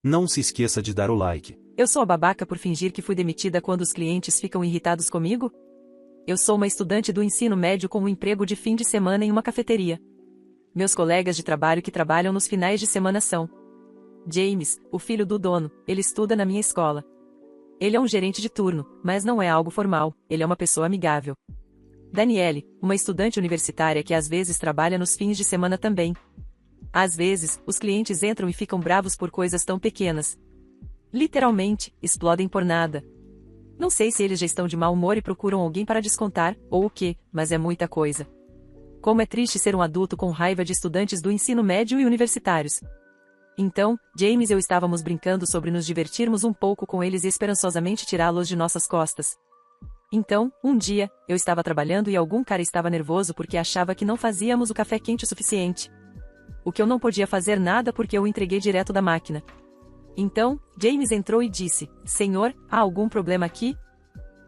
Não se esqueça de dar o like. Eu sou a babaca por fingir que fui demitida quando os clientes ficam irritados comigo? Eu sou uma estudante do ensino médio com um emprego de fim de semana em uma cafeteria. Meus colegas de trabalho que trabalham nos finais de semana são James, o filho do dono, ele estuda na minha escola. Ele é um gerente de turno, mas não é algo formal, ele é uma pessoa amigável. Daniele, uma estudante universitária que às vezes trabalha nos fins de semana também. Às vezes, os clientes entram e ficam bravos por coisas tão pequenas. Literalmente, explodem por nada. Não sei se eles já estão de mau humor e procuram alguém para descontar, ou o quê, mas é muita coisa. Como é triste ser um adulto com raiva de estudantes do ensino médio e universitários. Então, James e eu estávamos brincando sobre nos divertirmos um pouco com eles e esperançosamente tirá-los de nossas costas. Então, um dia, eu estava trabalhando e algum cara estava nervoso porque achava que não fazíamos o café quente o suficiente. O que eu não podia fazer nada porque eu o entreguei direto da máquina. Então, James entrou e disse, Senhor, há algum problema aqui?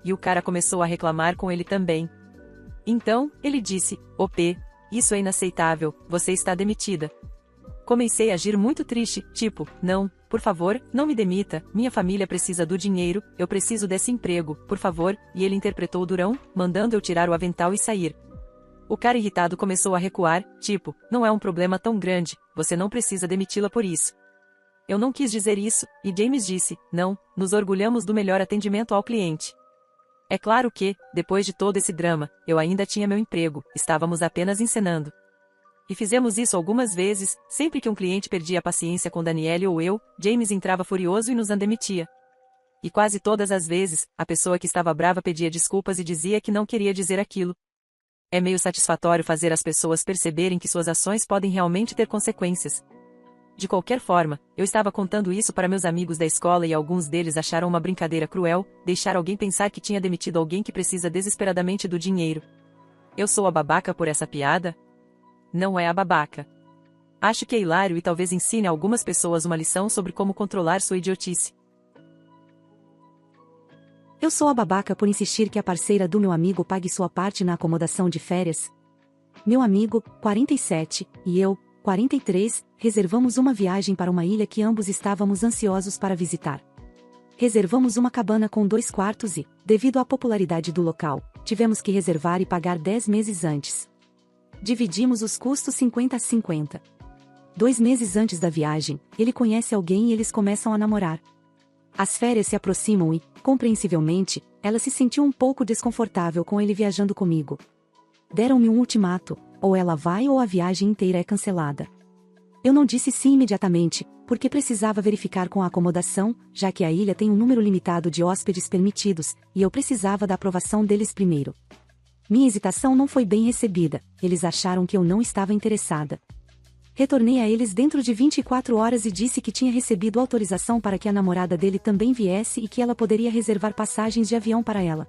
E o cara começou a reclamar com ele também. Então, ele disse, OP, isso é inaceitável, você está demitida. Comecei a agir muito triste, tipo, não, por favor, não me demita, minha família precisa do dinheiro, eu preciso desse emprego, por favor, e ele interpretou durão, mandando eu tirar o avental e sair. O cara irritado começou a recuar, tipo, não é um problema tão grande, você não precisa demiti-la por isso. Eu não quis dizer isso, e James disse, não, nos orgulhamos do melhor atendimento ao cliente. É claro que, depois de todo esse drama, eu ainda tinha meu emprego, estávamos apenas encenando. E fizemos isso algumas vezes, sempre que um cliente perdia a paciência com Daniele ou eu, James entrava furioso e nos demitia. E quase todas as vezes, a pessoa que estava brava pedia desculpas e dizia que não queria dizer aquilo. É meio satisfatório fazer as pessoas perceberem que suas ações podem realmente ter consequências. De qualquer forma, eu estava contando isso para meus amigos da escola e alguns deles acharam uma brincadeira cruel, deixar alguém pensar que tinha demitido alguém que precisa desesperadamente do dinheiro. Eu sou a babaca por essa piada? Não é a babaca. Acho que é hilário e talvez ensine a algumas pessoas uma lição sobre como controlar sua idiotice. Eu sou a babaca por insistir que a parceira do meu amigo pague sua parte na acomodação de férias. Meu amigo, 47, e eu, 43, reservamos uma viagem para uma ilha que ambos estávamos ansiosos para visitar. Reservamos uma cabana com 2 quartos e, devido à popularidade do local, tivemos que reservar e pagar 10 meses antes. Dividimos os custos 50 a 50. 2 meses antes da viagem, ele conhece alguém e eles começam a namorar. As férias se aproximam e, compreensivelmente, ela se sentiu um pouco desconfortável com ele viajando comigo. Deram-me um ultimato, ou ela vai ou a viagem inteira é cancelada. Eu não disse sim imediatamente, porque precisava verificar com a acomodação, já que a ilha tem um número limitado de hóspedes permitidos, e eu precisava da aprovação deles primeiro. Minha hesitação não foi bem recebida, eles acharam que eu não estava interessada. Retornei a eles dentro de 24 horas e disse que tinha recebido autorização para que a namorada dele também viesse e que ela poderia reservar passagens de avião para ela.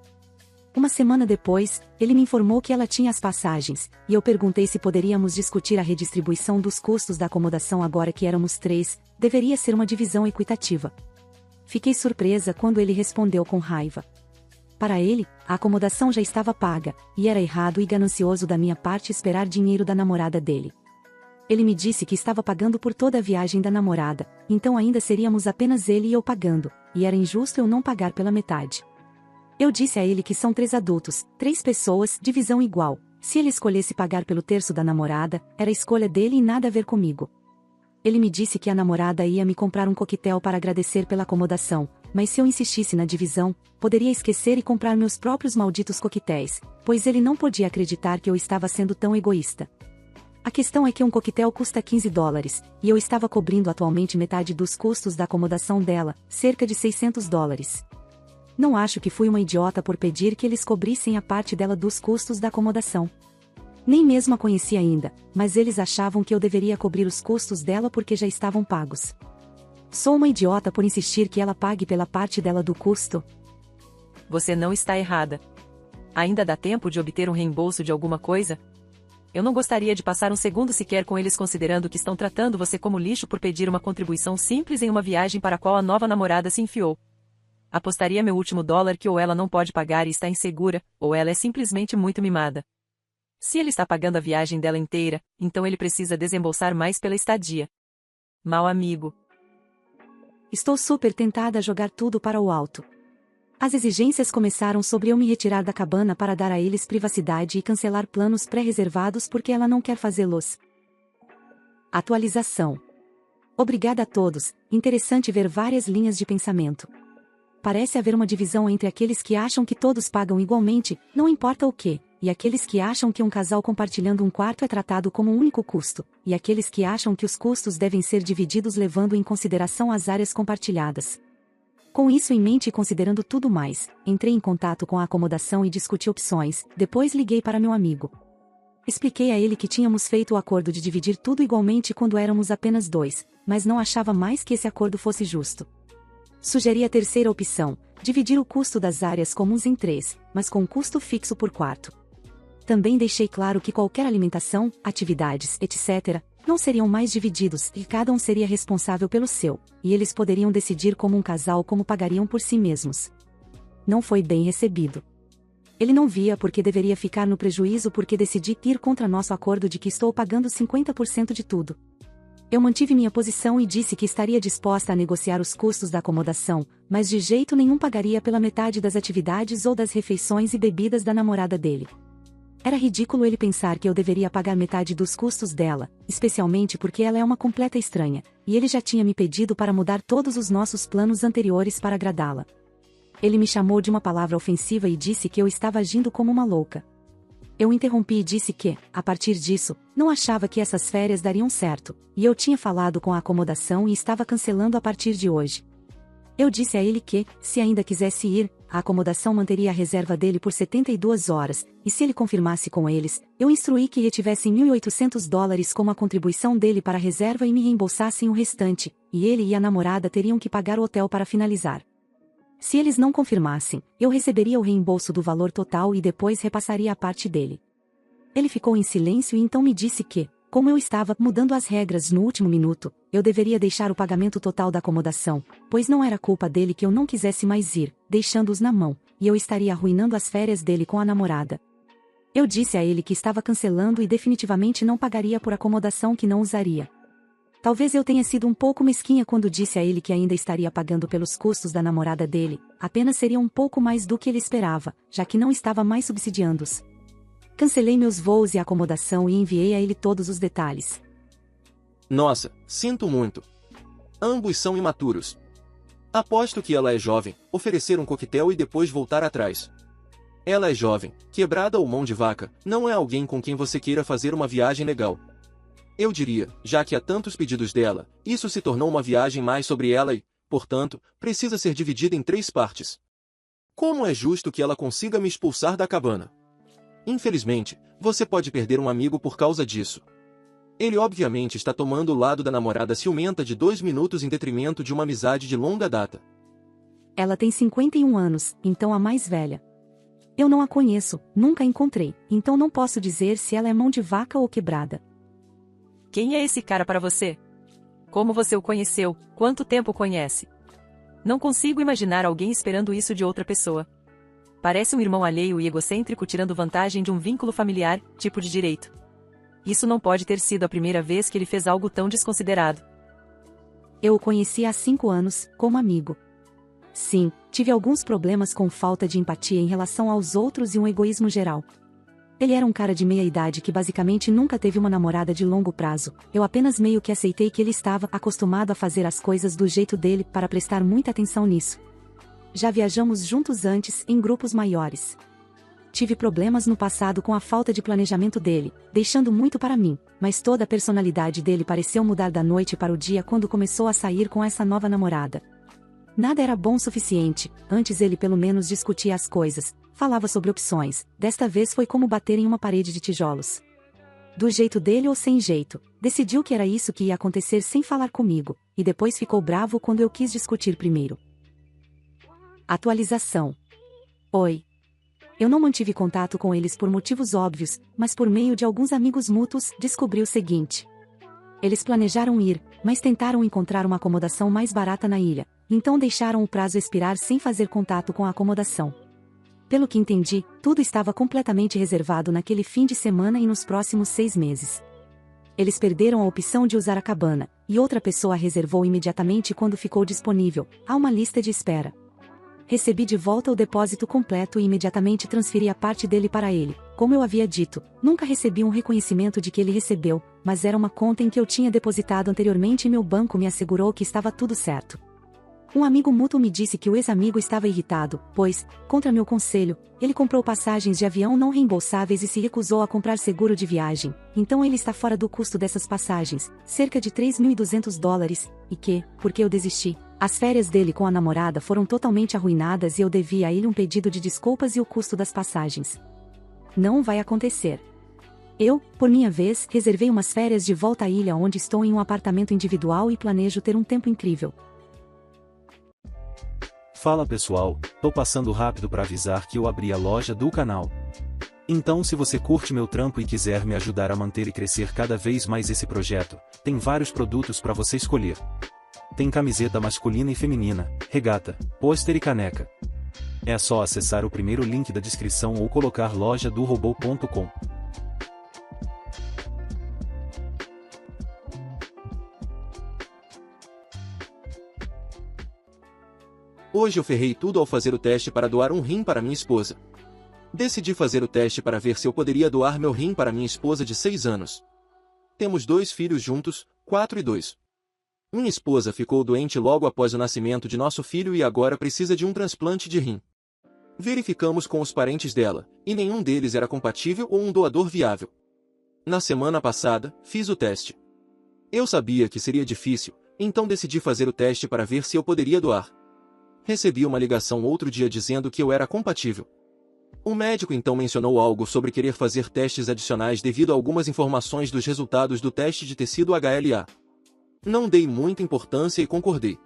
Uma semana depois, ele me informou que ela tinha as passagens, e eu perguntei se poderíamos discutir a redistribuição dos custos da acomodação agora que éramos 3, deveria ser uma divisão equitativa. Fiquei surpresa quando ele respondeu com raiva. Para ele, a acomodação já estava paga, e era errado e ganancioso da minha parte esperar dinheiro da namorada dele. Ele me disse que estava pagando por toda a viagem da namorada, então ainda seríamos apenas ele e eu pagando, e era injusto eu não pagar pela metade. Eu disse a ele que são 3 adultos, 3 pessoas, divisão igual. Se ele escolhesse pagar pelo terço da namorada, era escolha dele e nada a ver comigo. Ele me disse que a namorada ia me comprar um coquetel para agradecer pela acomodação, mas se eu insistisse na divisão, poderia esquecer e comprar meus próprios malditos coquetéis, pois ele não podia acreditar que eu estava sendo tão egoísta. A questão é que um coquetel custa $15, e eu estava cobrindo atualmente metade dos custos da acomodação dela, cerca de $600. Não acho que fui uma idiota por pedir que eles cobrissem a parte dela dos custos da acomodação. Nem mesmo a conheci ainda, mas eles achavam que eu deveria cobrir os custos dela porque já estavam pagos. Sou uma idiota por insistir que ela pague pela parte dela do custo? Você não está errada. Ainda dá tempo de obter um reembolso de alguma coisa? Eu não gostaria de passar um segundo sequer com eles considerando que estão tratando você como lixo por pedir uma contribuição simples em uma viagem para a qual a nova namorada se enfiou. Apostaria meu último dólar que ou ela não pode pagar e está insegura, ou ela é simplesmente muito mimada. Se ele está pagando a viagem dela inteira, então ele precisa desembolsar mais pela estadia. Mau amigo. Estou super tentada a jogar tudo para o alto. As exigências começaram sobre eu me retirar da cabana para dar a eles privacidade e cancelar planos pré-reservados porque ela não quer fazê-los. Atualização. Obrigada a todos, interessante ver várias linhas de pensamento. Parece haver uma divisão entre aqueles que acham que todos pagam igualmente, não importa o que, e aqueles que acham que um casal compartilhando um quarto é tratado como um único custo, e aqueles que acham que os custos devem ser divididos levando em consideração as áreas compartilhadas. Com isso em mente e considerando tudo mais, entrei em contato com a acomodação e discuti opções, depois liguei para meu amigo. Expliquei a ele que tínhamos feito o acordo de dividir tudo igualmente quando éramos apenas 2, mas não achava mais que esse acordo fosse justo. Sugeri a terceira opção, dividir o custo das áreas comuns em 3, mas com custo fixo por quarto. Também deixei claro que qualquer alimentação, atividades, etc., não seriam mais divididos e cada um seria responsável pelo seu, e eles poderiam decidir como um casal como pagariam por si mesmos. Não foi bem recebido. Ele não via porque deveria ficar no prejuízo porque decidi ir contra nosso acordo de que estou pagando 50% de tudo. Eu mantive minha posição e disse que estaria disposta a negociar os custos da acomodação, mas de jeito nenhum pagaria pela metade das atividades ou das refeições e bebidas da namorada dele. Era ridículo ele pensar que eu deveria pagar metade dos custos dela, especialmente porque ela é uma completa estranha, e ele já tinha me pedido para mudar todos os nossos planos anteriores para agradá-la. Ele me chamou de uma palavra ofensiva e disse que eu estava agindo como uma louca. Eu interrompi e disse que, a partir disso, não achava que essas férias dariam certo, e eu tinha falado com a acomodação e estava cancelando a partir de hoje. Eu disse a ele que, se ainda quisesse ir, a acomodação manteria a reserva dele por 72 horas, e se ele confirmasse com eles, eu instruí que retivessem $1.800 como a contribuição dele para a reserva e me reembolsassem o restante, e ele e a namorada teriam que pagar o hotel para finalizar. Se eles não confirmassem, eu receberia o reembolso do valor total e depois repassaria a parte dele. Ele ficou em silêncio e então me disse que, como eu estava mudando as regras no último minuto, eu deveria deixar o pagamento total da acomodação, pois não era culpa dele que eu não quisesse mais ir, deixando-os na mão, e eu estaria arruinando as férias dele com a namorada. Eu disse a ele que estava cancelando e definitivamente não pagaria por acomodação que não usaria. Talvez eu tenha sido um pouco mesquinha quando disse a ele que ainda estaria pagando pelos custos da namorada dele, apenas seria um pouco mais do que ele esperava, já que não estava mais subsidiando-os. Cancelei meus voos e acomodação e enviei a ele todos os detalhes. Nossa, sinto muito. Ambos são imaturos. Aposto que ela é jovem, oferecer um coquetel e depois voltar atrás. Ela é jovem, quebrada ou mão de vaca, não é alguém com quem você queira fazer uma viagem legal. Eu diria, já que há tantos pedidos dela, isso se tornou uma viagem mais sobre ela e, portanto, precisa ser dividida em 3 partes. Como é justo que ela consiga me expulsar da cabana? Infelizmente, você pode perder um amigo por causa disso. Ele obviamente está tomando o lado da namorada ciumenta de 2 minutos em detrimento de uma amizade de longa data. Ela tem 51 anos, então a mais velha. Eu não a conheço, nunca a encontrei, então não posso dizer se ela é mão de vaca ou quebrada. Quem é esse cara para você? Como você o conheceu? Quanto tempo o conhece? Não consigo imaginar alguém esperando isso de outra pessoa. Parece um irmão alheio e egocêntrico tirando vantagem de um vínculo familiar, tipo de direito. Isso não pode ter sido a primeira vez que ele fez algo tão desconsiderado. Eu o conheci há 5 anos, como amigo. Sim, tive alguns problemas com falta de empatia em relação aos outros e um egoísmo geral. Ele era um cara de meia idade que basicamente nunca teve uma namorada de longo prazo, eu apenas meio que aceitei que ele estava acostumado a fazer as coisas do jeito dele para prestar muita atenção nisso. Já viajamos juntos antes, em grupos maiores. Tive problemas no passado com a falta de planejamento dele, deixando muito para mim, mas toda a personalidade dele pareceu mudar da noite para o dia quando começou a sair com essa nova namorada. Nada era bom o suficiente, antes ele pelo menos discutia as coisas, falava sobre opções, desta vez foi como bater em uma parede de tijolos. Do jeito dele ou sem jeito, decidiu que era isso que ia acontecer sem falar comigo, e depois ficou bravo quando eu quis discutir primeiro. Atualização. Oi. Eu não mantive contato com eles por motivos óbvios, mas por meio de alguns amigos mútuos, descobri o seguinte. Eles planejaram ir, mas tentaram encontrar uma acomodação mais barata na ilha, então deixaram o prazo expirar sem fazer contato com a acomodação. Pelo que entendi, tudo estava completamente reservado naquele fim de semana e nos próximos 6 meses. Eles perderam a opção de usar a cabana, e outra pessoa a reservou imediatamente quando ficou disponível. Há uma lista de espera. Recebi de volta o depósito completo e imediatamente transferi a parte dele para ele. Como eu havia dito, nunca recebi um reconhecimento de que ele recebeu, mas era uma conta em que eu tinha depositado anteriormente e meu banco me assegurou que estava tudo certo. Um amigo mútuo me disse que o ex-amigo estava irritado, pois, contra meu conselho, ele comprou passagens de avião não reembolsáveis e se recusou a comprar seguro de viagem, então ele está fora do custo dessas passagens, cerca de $3.200, e que, porque eu desisti, as férias dele com a namorada foram totalmente arruinadas e eu devi a ele um pedido de desculpas e o custo das passagens. Não vai acontecer. Eu, por minha vez, reservei umas férias de volta à ilha onde estou em um apartamento individual e planejo ter um tempo incrível. Fala pessoal, tô passando rápido para avisar que eu abri a loja do canal. Então se você curte meu trampo e quiser me ajudar a manter e crescer cada vez mais esse projeto, tem vários produtos para você escolher. Tem camiseta masculina e feminina, regata, pôster e caneca. É só acessar o primeiro link da descrição ou colocar lojadorobô.com. Hoje eu ferrei tudo ao fazer o teste para doar um rim para minha esposa. Decidi fazer o teste para ver se eu poderia doar meu rim para minha esposa de 6 anos. Temos 2 filhos juntos, 4 e 2. Minha esposa ficou doente logo após o nascimento de nosso filho e agora precisa de um transplante de rim. Verificamos com os parentes dela, e nenhum deles era compatível ou um doador viável. Na semana passada, fiz o teste. Eu sabia que seria difícil, então decidi fazer o teste para ver se eu poderia doar. Recebi uma ligação outro dia dizendo que eu era compatível. O médico então mencionou algo sobre querer fazer testes adicionais devido a algumas informações dos resultados do teste de tecido HLA. Não dei muita importância e concordei.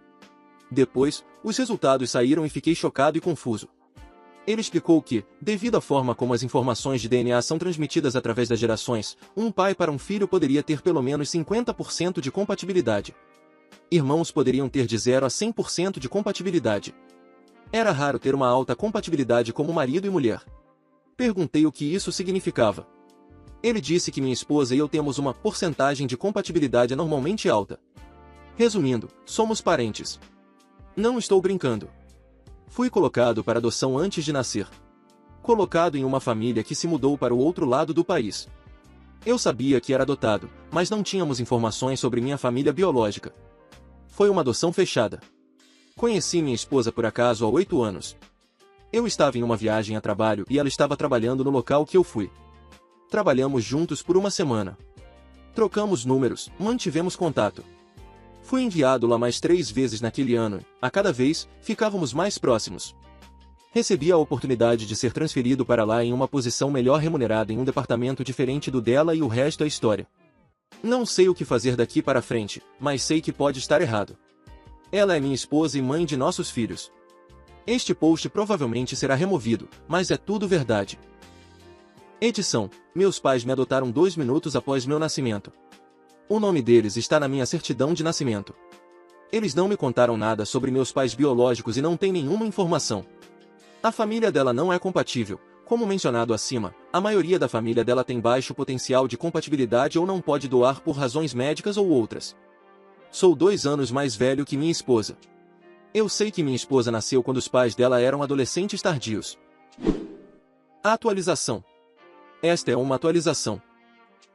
Depois, os resultados saíram e fiquei chocado e confuso. Ele explicou que, devido à forma como as informações de DNA são transmitidas através das gerações, um pai para um filho poderia ter pelo menos 50% de compatibilidade. Irmãos poderiam ter de 0 a 100% de compatibilidade. Era raro ter uma alta compatibilidade como marido e mulher. Perguntei o que isso significava. Ele disse que minha esposa e eu temos uma porcentagem de compatibilidade anormalmente alta. Resumindo, somos parentes. Não estou brincando. Fui colocado para adoção antes de nascer. Colocado em uma família que se mudou para o outro lado do país. Eu sabia que era adotado, mas não tínhamos informações sobre minha família biológica. Foi uma adoção fechada. Conheci minha esposa por acaso há 8 anos. Eu estava em uma viagem a trabalho e ela estava trabalhando no local que eu fui. Trabalhamos juntos por uma semana. Trocamos números, mantivemos contato. Fui enviado lá mais 3 vezes naquele ano, a cada vez, ficávamos mais próximos. Recebi a oportunidade de ser transferido para lá em uma posição melhor remunerada em um departamento diferente do dela e o resto é história. Não sei o que fazer daqui para frente, mas sei que pode estar errado. Ela é minha esposa e mãe de nossos filhos. Este post provavelmente será removido, mas é tudo verdade. Edição: meus pais me adotaram 2 minutos após meu nascimento. O nome deles está na minha certidão de nascimento. Eles não me contaram nada sobre meus pais biológicos e não têm nenhuma informação. A família dela não é compatível. Como mencionado acima, a maioria da família dela tem baixo potencial de compatibilidade ou não pode doar por razões médicas ou outras. Sou 2 anos mais velho que minha esposa. Eu sei que minha esposa nasceu quando os pais dela eram adolescentes tardios. Atualização. Esta é uma atualização.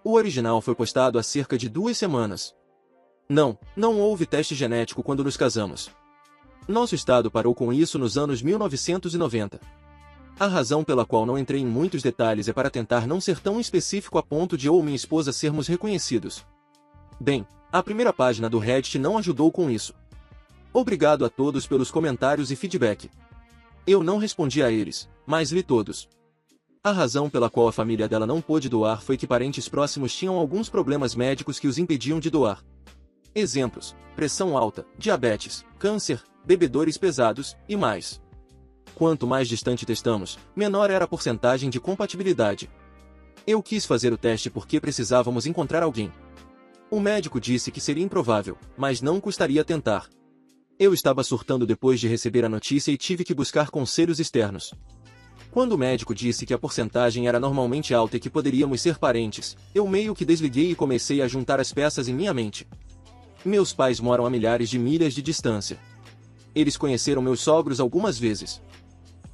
O original foi postado há cerca de 2 semanas. Não houve teste genético quando nos casamos. Nosso estado parou com isso nos anos 1990. A razão pela qual não entrei em muitos detalhes é para tentar não ser tão específico a ponto de eu ou minha esposa sermos reconhecidos. Bem, a primeira página do Reddit não ajudou com isso. Obrigado a todos pelos comentários e feedback. Eu não respondi a eles, mas li todos. A razão pela qual a família dela não pôde doar foi que parentes próximos tinham alguns problemas médicos que os impediam de doar. Exemplos: pressão alta, diabetes, câncer, bebedores pesados, e mais. Quanto mais distante testamos, menor era a porcentagem de compatibilidade. Eu quis fazer o teste porque precisávamos encontrar alguém. O médico disse que seria improvável, mas não custaria tentar. Eu estava surtando depois de receber a notícia e tive que buscar conselhos externos. Quando o médico disse que a porcentagem era normalmente alta e que poderíamos ser parentes, eu meio que desliguei e comecei a juntar as peças em minha mente. Meus pais moram a milhares de milhas de distância. Eles conheceram meus sogros algumas vezes.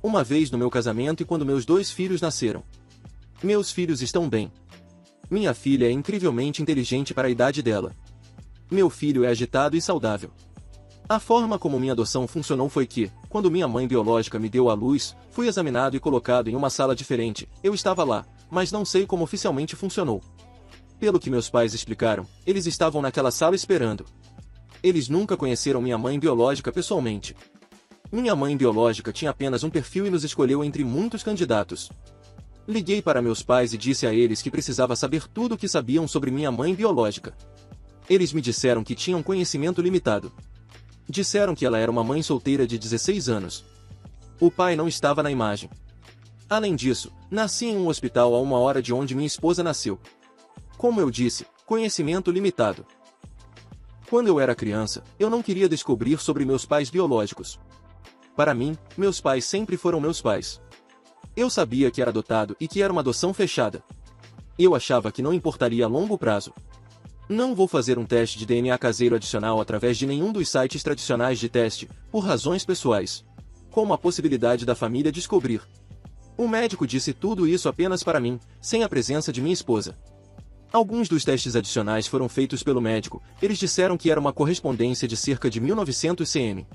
Uma vez no meu casamento e quando meus 2 filhos nasceram. Meus filhos estão bem. Minha filha é incrivelmente inteligente para a idade dela. Meu filho é agitado e saudável. A forma como minha adoção funcionou foi que, quando minha mãe biológica me deu à luz, fui examinado e colocado em uma sala diferente. Eu estava lá, mas não sei como oficialmente funcionou. Pelo que meus pais explicaram, eles estavam naquela sala esperando. Eles nunca conheceram minha mãe biológica pessoalmente. Minha mãe biológica tinha apenas um perfil e nos escolheu entre muitos candidatos. Liguei para meus pais e disse a eles que precisava saber tudo o que sabiam sobre minha mãe biológica. Eles me disseram que tinham conhecimento limitado. Disseram que ela era uma mãe solteira de 16 anos. O pai não estava na imagem. Além disso, nasci em um hospital a 1 hora de onde minha esposa nasceu. Como eu disse, conhecimento limitado. Quando eu era criança, eu não queria descobrir sobre meus pais biológicos. Para mim, meus pais sempre foram meus pais. Eu sabia que era adotado e que era uma adoção fechada. Eu achava que não importaria a longo prazo. Não vou fazer um teste de DNA caseiro adicional através de nenhum dos sites tradicionais de teste, por razões pessoais. Como a possibilidade da família descobrir. O médico disse tudo isso apenas para mim, sem a presença de minha esposa. Alguns dos testes adicionais foram feitos pelo médico, eles disseram que era uma correspondência de cerca de 1900 cm.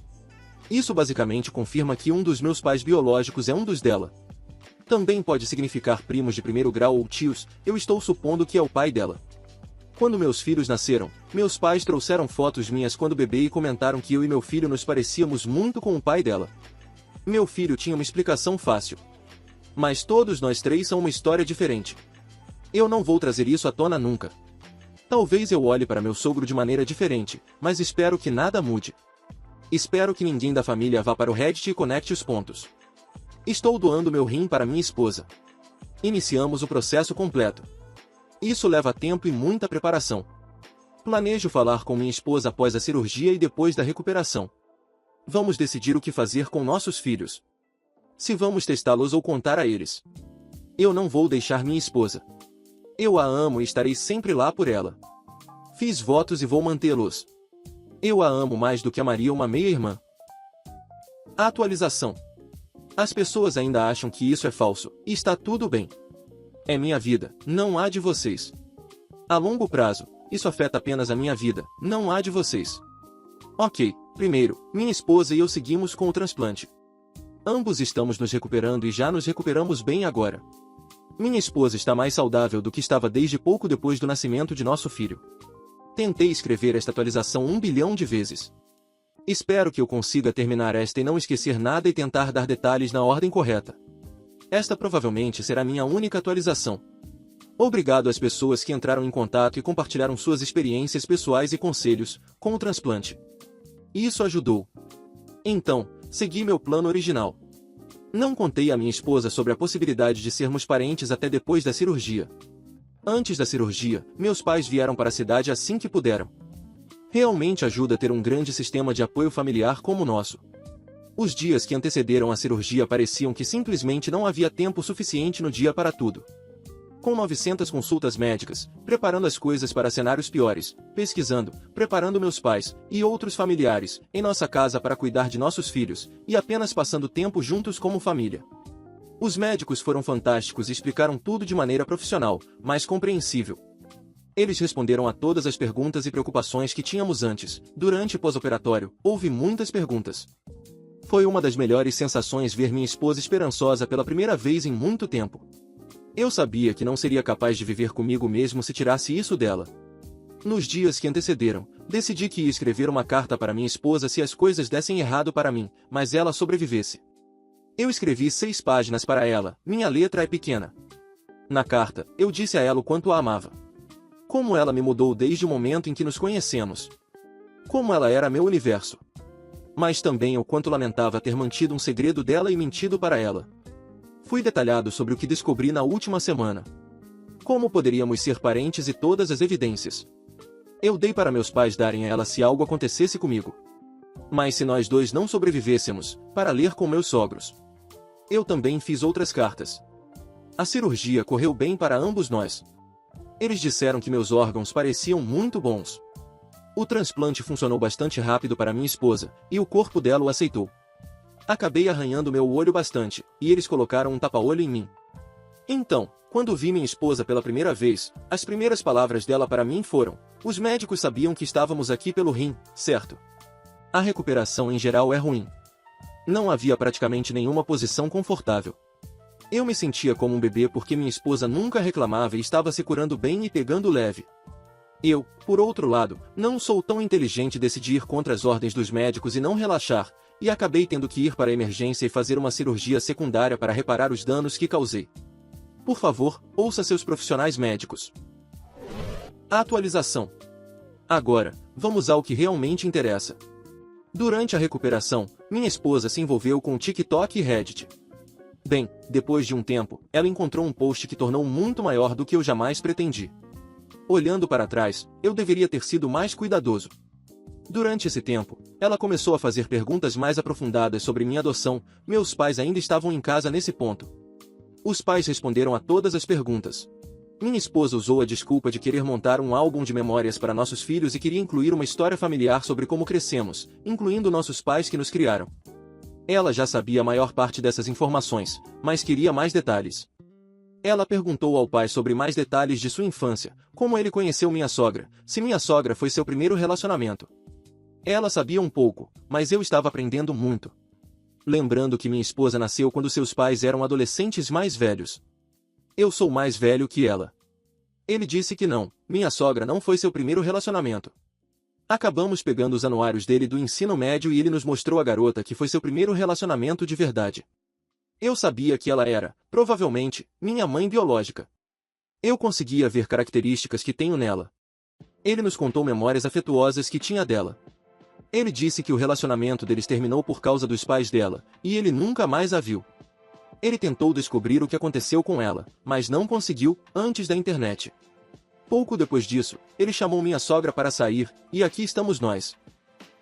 Isso basicamente confirma que um dos meus pais biológicos é um dos dela. Também pode significar primos de primeiro grau ou tios, eu estou supondo que é o pai dela. Quando meus filhos nasceram, meus pais trouxeram fotos minhas quando bebê e comentaram que eu e meu filho nos parecíamos muito com o pai dela. Meu filho tinha uma explicação fácil. Mas todos nós 3 são uma história diferente. Eu não vou trazer isso à tona nunca. Talvez eu olhe para meu sogro de maneira diferente, mas espero que nada mude. Espero que ninguém da família vá para o Reddit e conecte os pontos. Estou doando meu rim para minha esposa. Iniciamos o processo completo. Isso leva tempo e muita preparação. Planejo falar com minha esposa após a cirurgia e depois da recuperação. Vamos decidir o que fazer com nossos filhos. Se vamos testá-los ou contar a eles. Eu não vou deixar minha esposa. Eu a amo e estarei sempre lá por ela. Fiz votos e vou mantê-los. Eu a amo mais do que amaria uma meia-irmã. A atualização. As pessoas ainda acham que isso é falso, e está tudo bem. É minha vida, não há de vocês. A longo prazo, isso afeta apenas a minha vida, não há de vocês. Ok, primeiro, minha esposa e eu seguimos com o transplante. Ambos estamos nos recuperando e já nos recuperamos bem agora. Minha esposa está mais saudável do que estava desde pouco depois do nascimento de nosso filho. Tentei escrever esta atualização 1 bilhão de vezes. Espero que eu consiga terminar esta e não esquecer nada e tentar dar detalhes na ordem correta. Esta provavelmente será minha única atualização. Obrigado às pessoas que entraram em contato e compartilharam suas experiências pessoais e conselhos com o transplante. Isso ajudou. Então, segui meu plano original. Não contei à minha esposa sobre a possibilidade de sermos parentes até depois da cirurgia. Antes da cirurgia, meus pais vieram para a cidade assim que puderam. Realmente ajuda a ter um grande sistema de apoio familiar como o nosso. Os dias que antecederam a cirurgia pareciam que simplesmente não havia tempo suficiente no dia para tudo. Com 900 consultas médicas, preparando as coisas para cenários piores, pesquisando, preparando meus pais e outros familiares em nossa casa para cuidar de nossos filhos, e apenas passando tempo juntos como família. Os médicos foram fantásticos e explicaram tudo de maneira profissional, mas compreensível. Eles responderam a todas as perguntas e preocupações que tínhamos antes, durante e pós-operatório, houve muitas perguntas. Foi uma das melhores sensações ver minha esposa esperançosa pela primeira vez em muito tempo. Eu sabia que não seria capaz de viver comigo mesmo se tirasse isso dela. Nos dias que antecederam, decidi que ia escrever uma carta para minha esposa se as coisas dessem errado para mim, mas ela sobrevivesse. Eu escrevi 6 páginas para ela, minha letra é pequena. Na carta, eu disse a ela o quanto a amava. Como ela me mudou desde o momento em que nos conhecemos. Como ela era meu universo. Mas também o quanto lamentava ter mantido um segredo dela e mentido para ela. Fui detalhado sobre o que descobri na última semana. Como poderíamos ser parentes e todas as evidências. Eu dei para meus pais darem a ela se algo acontecesse comigo. Mas se nós 2 não sobrevivêssemos, para ler com meus sogros. Eu também fiz outras cartas. A cirurgia correu bem para ambos nós. Eles disseram que meus órgãos pareciam muito bons. O transplante funcionou bastante rápido para minha esposa, e o corpo dela o aceitou. Acabei arranhando meu olho bastante, e eles colocaram um tapa-olho em mim. Então, quando vi minha esposa pela primeira vez, as primeiras palavras dela para mim foram: os médicos sabiam que estávamos aqui pelo rim, certo? A recuperação em geral é ruim. Não havia praticamente nenhuma posição confortável. Eu me sentia como um bebê porque minha esposa nunca reclamava e estava se curando bem e pegando leve. Eu, por outro lado, não sou tão inteligente e decidi ir contra as ordens dos médicos e não relaxar, e acabei tendo que ir para a emergência e fazer uma cirurgia secundária para reparar os danos que causei. Por favor, ouça seus profissionais médicos. Atualização. Agora, vamos ao que realmente interessa. Durante a recuperação, minha esposa se envolveu com o TikTok e Reddit. Bem, depois de um tempo, ela encontrou um post que tornou muito maior do que eu jamais pretendi. Olhando para trás, eu deveria ter sido mais cuidadoso. Durante esse tempo, ela começou a fazer perguntas mais aprofundadas sobre minha adoção. Meus pais ainda estavam em casa nesse ponto. Os pais responderam a todas as perguntas. Minha esposa usou a desculpa de querer montar um álbum de memórias para nossos filhos e queria incluir uma história familiar sobre como crescemos, incluindo nossos pais que nos criaram. Ela já sabia a maior parte dessas informações, mas queria mais detalhes. Ela perguntou ao pai sobre mais detalhes de sua infância, como ele conheceu minha sogra, se minha sogra foi seu primeiro relacionamento. Ela sabia um pouco, mas eu estava aprendendo muito. Lembrando que minha esposa nasceu quando seus pais eram adolescentes mais velhos. Eu sou mais velho que ela. Ele disse que não, minha sogra não foi seu primeiro relacionamento. Acabamos pegando os anuários dele do ensino médio e ele nos mostrou a garota que foi seu primeiro relacionamento de verdade. Eu sabia que ela era, provavelmente, minha mãe biológica. Eu conseguia ver características que tenho nela. Ele nos contou memórias afetuosas que tinha dela. Ele disse que o relacionamento deles terminou por causa dos pais dela, e ele nunca mais a viu. Ele tentou descobrir o que aconteceu com ela, mas não conseguiu, antes da internet. Pouco depois disso, ele chamou minha sogra para sair, e aqui estamos nós.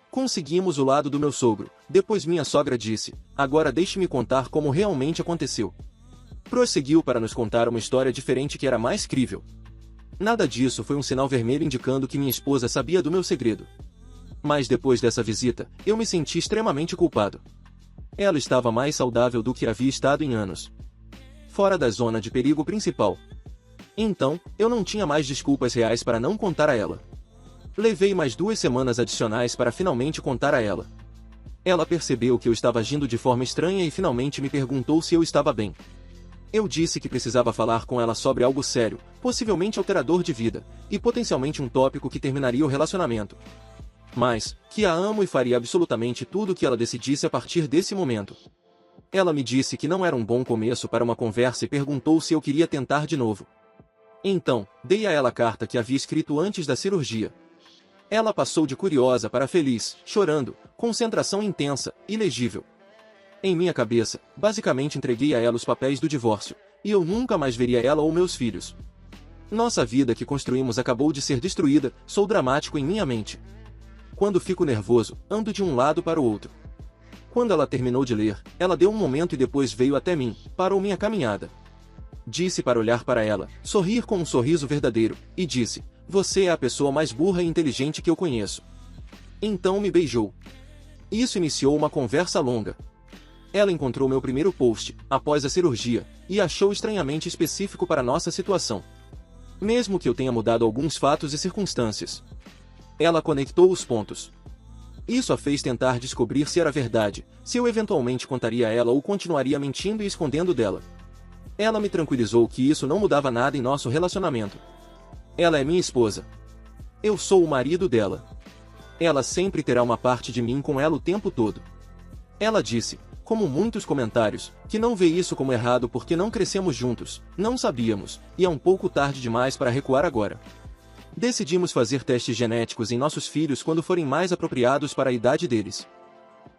Conseguimos o lado do meu sogro, depois minha sogra disse: agora deixe-me contar como realmente aconteceu. Prosseguiu para nos contar uma história diferente que era mais crível. Nada disso foi um sinal vermelho indicando que minha esposa sabia do meu segredo. Mas depois dessa visita, eu me senti extremamente culpado. Ela estava mais saudável do que havia estado em anos. Fora da zona de perigo principal. Então, eu não tinha mais desculpas reais para não contar a ela. Levei mais 2 semanas adicionais para finalmente contar a ela. Ela percebeu que eu estava agindo de forma estranha e finalmente me perguntou se eu estava bem. Eu disse que precisava falar com ela sobre algo sério, possivelmente alterador de vida, e potencialmente um tópico que terminaria o relacionamento. Mas, que a amo e faria absolutamente tudo o que ela decidisse a partir desse momento. Ela me disse que não era um bom começo para uma conversa e perguntou se eu queria tentar de novo. Então, dei a ela a carta que havia escrito antes da cirurgia. Ela passou de curiosa para feliz, chorando, concentração intensa, ilegível. Em minha cabeça, basicamente entreguei a ela os papéis do divórcio, e eu nunca mais veria ela ou meus filhos. Nossa vida que construímos acabou de ser destruída, sou dramático em minha mente. Quando fico nervoso, ando de um lado para o outro. Quando ela terminou de ler, ela deu um momento e depois veio até mim, parou minha caminhada. Disse para olhar para ela, sorrir com um sorriso verdadeiro, e disse: você é a pessoa mais burra e inteligente que eu conheço. Então me beijou. Isso iniciou uma conversa longa. Ela encontrou meu primeiro post, após a cirurgia, e achou estranhamente específico para nossa situação. Mesmo que eu tenha mudado alguns fatos e circunstâncias. Ela conectou os pontos. Isso a fez tentar descobrir se era verdade, se eu eventualmente contaria a ela ou continuaria mentindo e escondendo dela. Ela me tranquilizou que isso não mudava nada em nosso relacionamento. Ela é minha esposa. Eu sou o marido dela. Ela sempre terá uma parte de mim com ela o tempo todo. Ela disse, como muitos comentários, que não vê isso como errado porque não crescemos juntos, não sabíamos, e é um pouco tarde demais para recuar agora. Decidimos fazer testes genéticos em nossos filhos quando forem mais apropriados para a idade deles.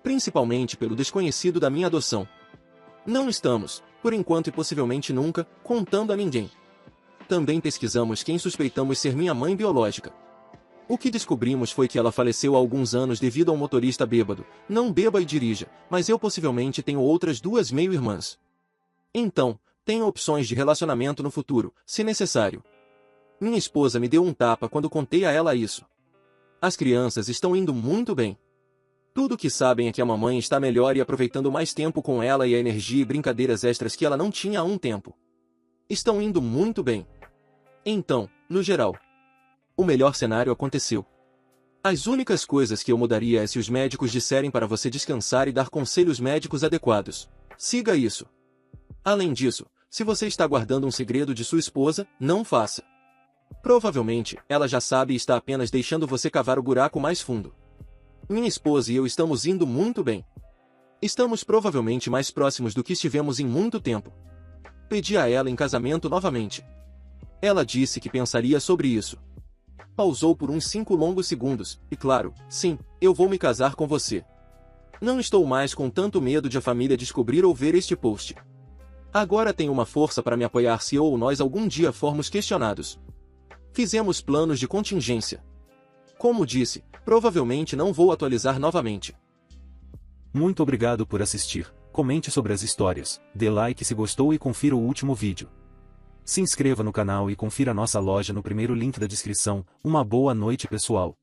Principalmente pelo desconhecido da minha adoção. Não estamos, por enquanto e possivelmente nunca, contando a ninguém. Também pesquisamos quem suspeitamos ser minha mãe biológica. O que descobrimos foi que ela faleceu há alguns anos devido a um motorista bêbado. Não beba e dirija, mas eu possivelmente tenho outras 2 meio-irmãs. Então, tenho opções de relacionamento no futuro, se necessário. Minha esposa me deu um tapa quando contei a ela isso. As crianças estão indo muito bem. Tudo o que sabem é que a mamãe está melhor e aproveitando mais tempo com ela e a energia e brincadeiras extras que ela não tinha há um tempo. Estão indo muito bem. Então, no geral, o melhor cenário aconteceu. As únicas coisas que eu mudaria é se os médicos disserem para você descansar e dar conselhos médicos adequados. Siga isso. Além disso, se você está guardando um segredo de sua esposa, não faça. Provavelmente, ela já sabe e está apenas deixando você cavar o buraco mais fundo. Minha esposa e eu estamos indo muito bem. Estamos provavelmente mais próximos do que estivemos em muito tempo. Pedi a ela em casamento novamente. Ela disse que pensaria sobre isso. Pausou por uns 5 longos segundos, e claro, sim, eu vou me casar com você. Não estou mais com tanto medo de a família descobrir ou ver este post. Agora tenho uma força para me apoiar se eu ou nós algum dia formos questionados. Fizemos planos de contingência. Como disse, provavelmente não vou atualizar novamente. Muito obrigado por assistir, comente sobre as histórias, dê like se gostou e confira o último vídeo. Se inscreva no canal e confira nossa loja no primeiro link da descrição. Uma boa noite, pessoal.